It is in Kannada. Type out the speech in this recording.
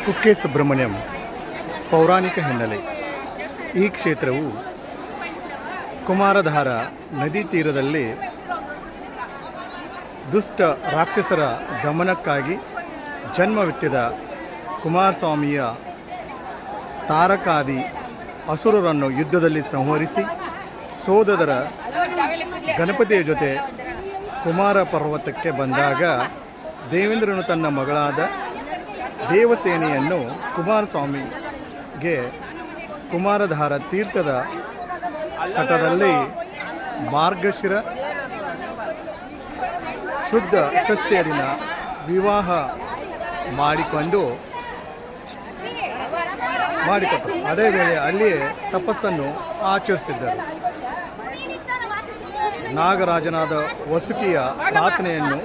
ಕುಕ್ಕೆ ಸುಬ್ರಹ್ಮಣ್ಯಂ ಪೌರಾಣಿಕ ಹಿನ್ನೆಲೆ. ಈ ಕ್ಷೇತ್ರವು ಕುಮಾರಧಾರ ನದಿ ತೀರದಲ್ಲಿ ದುಷ್ಟ ರಾಕ್ಷಸರ ದಮನಕ್ಕಾಗಿ ಜನ್ಮವೆತ್ತಿದ ಕುಮಾರಸ್ವಾಮಿಯ ತಾರಕಾದಿ ಅಸುರರನ್ನು ಯುದ್ಧದಲ್ಲಿ ಸಂಹರಿಸಿ ಸೋದರ ಗಣಪತಿಯ ಜೊತೆ ಕುಮಾರ ಪರ್ವತಕ್ಕೆ ಬಂದಾಗ ದೇವೇಂದ್ರನು ತನ್ನ ಮಗಳಾದ ದೇವಸೇನೆಯನ್ನು ಕುಮಾರಸ್ವಾಮಿಗೆ ಕುಮಾರಧಾರ ತೀರ್ಥದ ತಟದಲ್ಲಿ ಮಾರ್ಗಶಿರ ಶುದ್ಧ ಷಷ್ಠಿಯ ದಿನ ವಿವಾಹ ಮಾಡಿಕೊಟ್ಟರು. ಅದೇ ವೇಳೆ ಅಲ್ಲಿಯೇ ತಪಸ್ಸನ್ನು ಆಚರಿಸುತ್ತಿದ್ದರು. ನಾಗರಾಜನಾದ ವಸುಕಿಯ ಪ್ರಾರ್ಥನೆಯನ್ನು